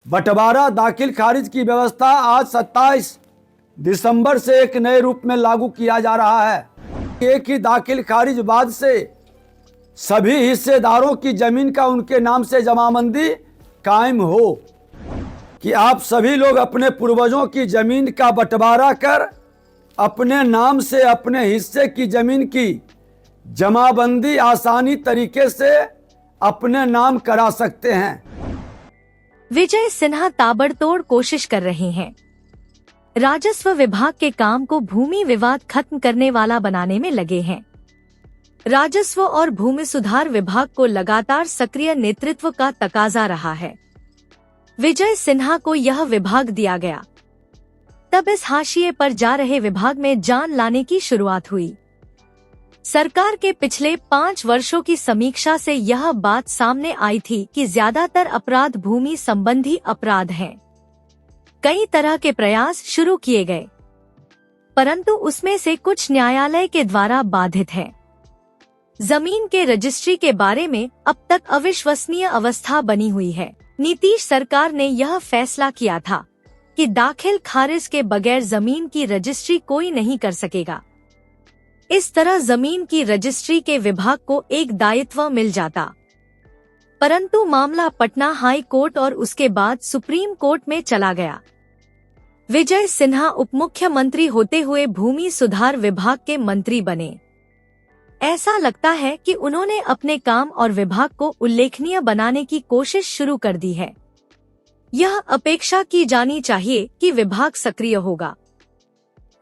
बंटवारा दाखिल खारिज की व्यवस्था आज 27 दिसंबर से एक नए रूप में लागू किया जा रहा है। एक ही दाखिल खारिज बाद से सभी हिस्सेदारों की जमीन का उनके नाम से जमाबंदी कायम हो कि आप सभी लोग अपने पूर्वजों की जमीन का बंटवारा कर अपने नाम से अपने हिस्से की जमीन की जमाबंदी आसानी तरीके से अपने नाम करा सकते हैं। विजय सिन्हा ताबड़तोड़ कोशिश कर रहे हैं। राजस्व विभाग के काम को भूमि विवाद खत्म करने वाला बनाने में लगे हैं। राजस्व और भूमि सुधार विभाग को लगातार सक्रिय नेतृत्व का तकाजा रहा है। विजय सिन्हा को यह विभाग दिया गया, तब इस हाशिए पर जा रहे विभाग में जान लाने की शुरुआत हुई। सरकार के पिछले 5 वर्षों की समीक्षा से यह बात सामने आई थी कि ज्यादातर अपराध भूमि संबंधी अपराध हैं। कई तरह के प्रयास शुरू किए गए, परंतु उसमें से कुछ न्यायालय के द्वारा बाधित है। जमीन के रजिस्ट्री के बारे में अब तक अविश्वसनीय अवस्था बनी हुई है। नीतीश सरकार ने यह फैसला किया था कि दाखिल खारिज के बगैर जमीन की रजिस्ट्री कोई नहीं कर सकेगा। इस तरह जमीन की रजिस्ट्री के विभाग को एक दायित्व मिल जाता, परंतु मामला पटना हाई कोर्ट और उसके बाद सुप्रीम कोर्ट में चला गया। विजय सिन्हा उप मुख्यमंत्री होते हुए भूमि सुधार विभाग के मंत्री बने। ऐसा लगता है कि उन्होंने अपने काम और विभाग को उल्लेखनीय बनाने की कोशिश शुरू कर दी है। यह अपेक्षा की जानी चाहिए कि विभाग सक्रिय होगा,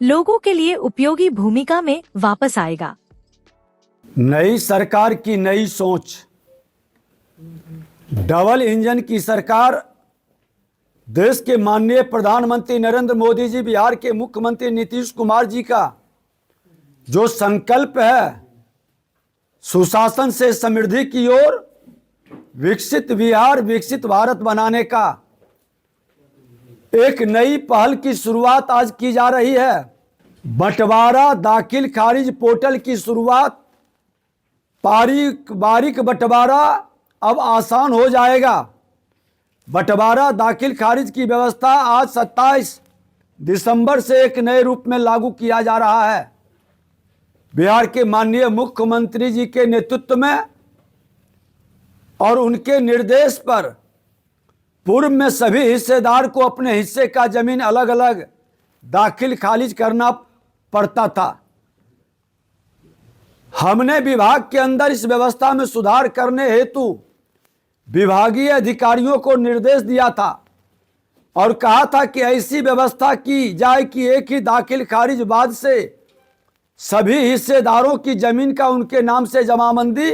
लोगों के लिए उपयोगी भूमिका में वापस आएगा। नई सरकार की नई सोच। डबल इंजन की सरकार देश के माननीय प्रधानमंत्री नरेंद्र मोदी जी, बिहार के मुख्यमंत्री नीतीश कुमार जी का जो संकल्प है सुशासन से समृद्धि की ओर, विकसित बिहार विकसित भारत बनाने का, एक नई पहल की शुरुआत आज की जा रही है। बंटवारा दाखिल खारिज पोर्टल की शुरुआत, बारीक बंटवारा अब आसान हो जाएगा। बंटवारा दाखिल खारिज की व्यवस्था आज 27 दिसंबर से एक नए रूप में लागू किया जा रहा है। बिहार के माननीय मुख्यमंत्री जी के नेतृत्व में और उनके निर्देश पर पूर्व में सभी हिस्सेदार को अपने हिस्से का जमीन अलग अलग दाखिल खारिज करना पड़ता था। हमने विभाग के अंदर इस व्यवस्था में सुधार करने हेतु विभागीय अधिकारियों को निर्देश दिया था और कहा था कि ऐसी व्यवस्था की जाए कि एक ही दाखिल खारिज बाद से सभी हिस्सेदारों की जमीन का उनके नाम से जमाबंदी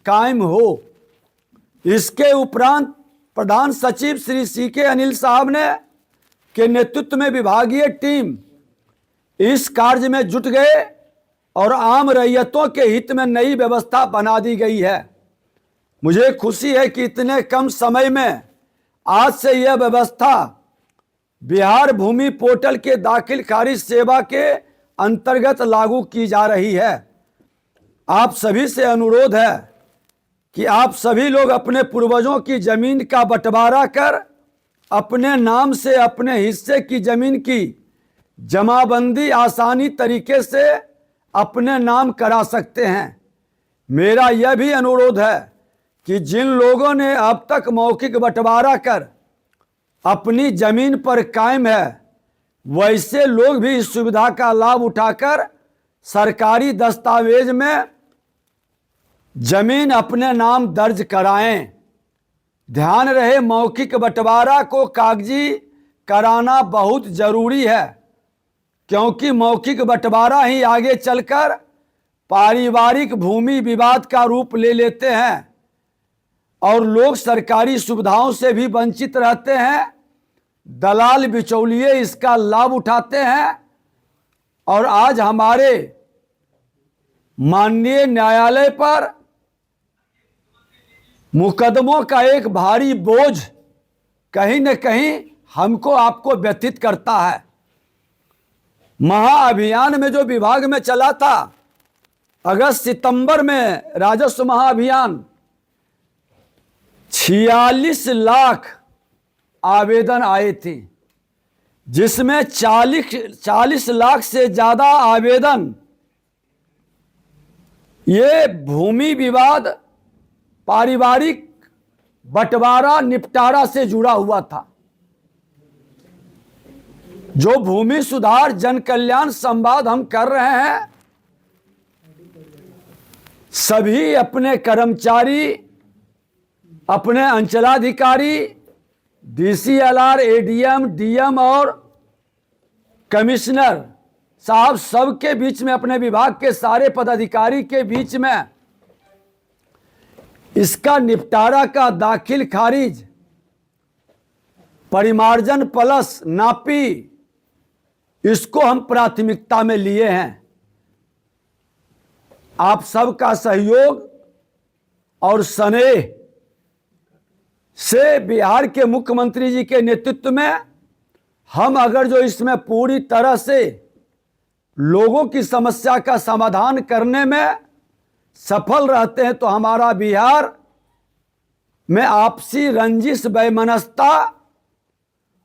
कायम हो। इसके उपरांत प्रधान सचिव श्री CK अनिल साहब ने के नेतृत्व में विभागीय टीम इस कार्य में जुट गए और आम रैयतों के हित में नई व्यवस्था बना दी गई है। मुझे खुशी है कि इतने कम समय में आज से यह व्यवस्था बिहार भूमि पोर्टल के दाखिल खारिज सेवा के अंतर्गत लागू की जा रही है। आप सभी से अनुरोध है कि आप सभी लोग अपने पूर्वजों की जमीन का बंटवारा कर अपने नाम से अपने हिस्से की जमीन की जमाबंदी आसानी तरीके से अपने नाम करा सकते हैं। मेरा यह भी अनुरोध है कि जिन लोगों ने अब तक मौखिक बंटवारा कर अपनी जमीन पर कायम है, वैसे लोग भी इस सुविधा का लाभ उठाकर सरकारी दस्तावेज में जमीन अपने नाम दर्ज कराएं। ध्यान रहे, मौखिक बंटवारा को कागजी कराना बहुत जरूरी है, क्योंकि मौखिक बंटवारा ही आगे चलकर पारिवारिक भूमि विवाद का रूप ले लेते हैं और लोग सरकारी सुविधाओं से भी वंचित रहते हैं। दलाल बिचौलिए इसका लाभ उठाते हैं और आज हमारे माननीय न्यायालय पर मुकदमों का एक भारी बोझ कहीं न कहीं हमको आपको व्यथित करता है। महाअभियान में जो विभाग में चला था, अगस्त सितंबर में राजस्व महाअभियान 46 लाख आवेदन आए थे, जिसमें 40 लाख से ज़्यादा आवेदन ये भूमि विवाद पारिवारिक बंटवारा निपटारा से जुड़ा हुआ था। जो भूमि सुधार जन कल्याण संवाद हम कर रहे हैं, सभी अपने कर्मचारी, अपने अंचलाधिकारी, DCLR, ADM, DM और कमिश्नर साहब सबके बीच में, अपने विभाग के सारे पदाधिकारी के बीच में इसका निपटारा का दाखिल खारिज, परिमार्जन प्लस नापी, इसको हम प्राथमिकता में लिए हैं। आप सबका सहयोग और स्नेह से बिहार के मुख्यमंत्री जी के नेतृत्व में हम अगर जो इसमें पूरी तरह से लोगों की समस्या का समाधान करने में सफल रहते हैं तो हमारा बिहार में आपसी रंजिश, वैमनस्यता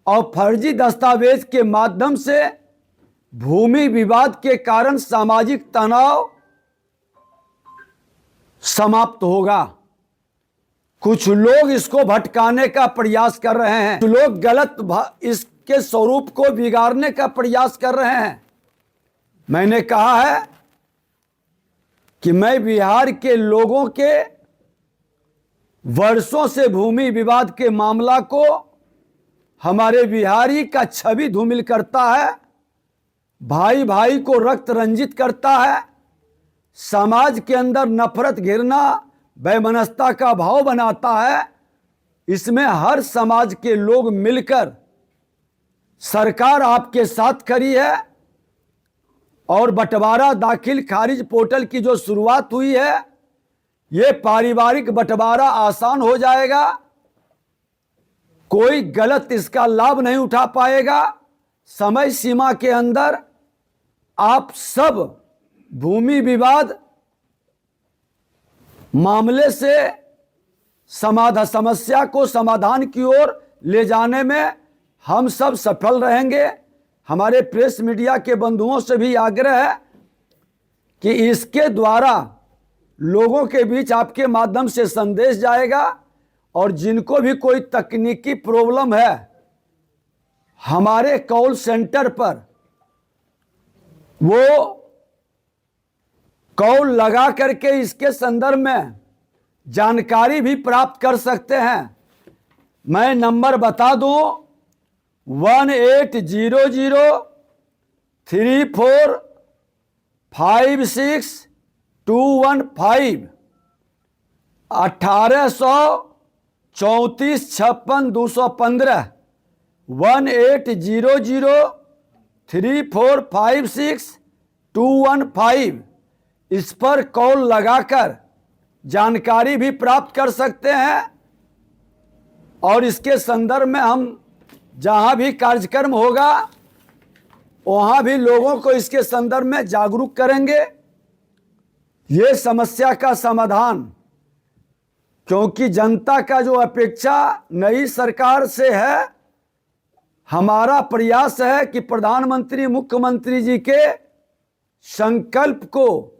और फर्जी दस्तावेज के माध्यम से भूमि विवाद के कारण सामाजिक तनाव समाप्त होगा। कुछ लोग इसको भटकाने का प्रयास कर रहे हैं, कुछ लोग गलत इसके स्वरूप को बिगाड़ने का प्रयास कर रहे हैं। मैंने कहा है कि मैं बिहार के लोगों के वर्षों से भूमि विवाद के मामला को हमारे बिहारी का छवि धूमिल करता है, भाई भाई को रक्त रंजित करता है, समाज के अंदर नफरत, घृणा, वैमनस्यता का भाव बनाता है। इसमें हर समाज के लोग मिलकर सरकार आपके साथ खड़ी है और बंटवारा दाखिल खारिज पोर्टल की जो शुरुआत हुई है, ये पारिवारिक बंटवारा आसान हो जाएगा, कोई गलत इसका लाभ नहीं उठा पाएगा। समय सीमा के अंदर आप सब भूमि विवाद मामले से समस्या को समाधान की ओर ले जाने में हम सब सफल रहेंगे। हमारे प्रेस मीडिया के बंधुओं से भी आग्रह है कि इसके द्वारा लोगों के बीच आपके माध्यम से संदेश जाएगा और जिनको भी कोई तकनीकी प्रॉब्लम है, हमारे कॉल सेंटर पर वो कॉल लगा करके इसके संदर्भ में जानकारी भी प्राप्त कर सकते हैं। मैं नंबर बता दूं, 180034562215 1834562215 180034562215 इस पर कॉल लगाकर जानकारी भी प्राप्त कर सकते हैं। और इसके संदर्भ में हम जहां भी कार्यक्रम होगा वहां भी लोगों को इसके संदर्भ में जागरूक करेंगे। ये समस्या का समाधान, क्योंकि जनता का जो अपेक्षा नई सरकार से है, हमारा प्रयास है कि प्रधानमंत्री मुख्यमंत्री जी के संकल्प को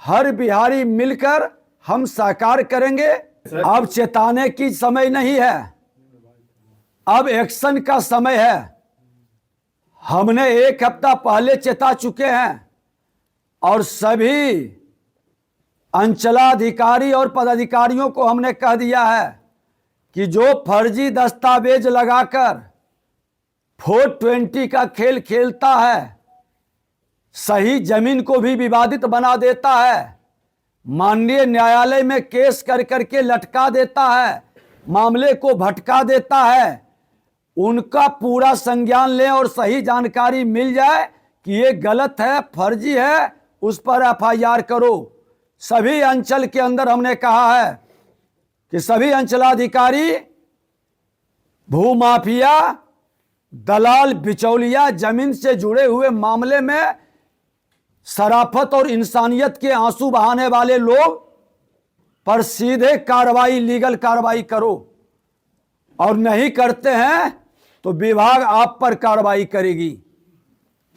हर बिहारी मिलकर हम साकार करेंगे। अब चेताने की समय नहीं है, अब एक्शन का समय है। हमने 1 हफ्ता पहले चेता चुके हैं और सभी अंचलाधिकारी और पदाधिकारियों को हमने कह दिया है कि जो फर्जी दस्तावेज लगाकर 420 का खेल खेलता है, सही जमीन को भी विवादित बना देता है, माननीय न्यायालय में केस कर करके लटका देता है, मामले को भटका देता है, उनका पूरा संज्ञान लें और सही जानकारी मिल जाए कि ये गलत है, फर्जी है, उस पर FIR करो। सभी अंचल के अंदर हमने कहा है कि सभी अंचलाधिकारी भूमाफिया, दलाल, बिचौलिया, जमीन से जुड़े हुए मामले में शराफत और इंसानियत के आंसू बहाने वाले लोग पर सीधे कार्रवाई, लीगल कार्रवाई करो। और नहीं करते हैं तो विभाग आप पर कार्रवाई करेगी।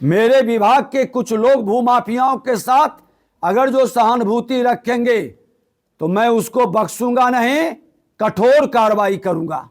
मेरे विभाग के कुछ लोग भूमाफियाओं के साथ अगर जो सहानुभूति रखेंगे तो मैं उसको बख्शूंगा नहीं, कठोर कार्रवाई करूंगा।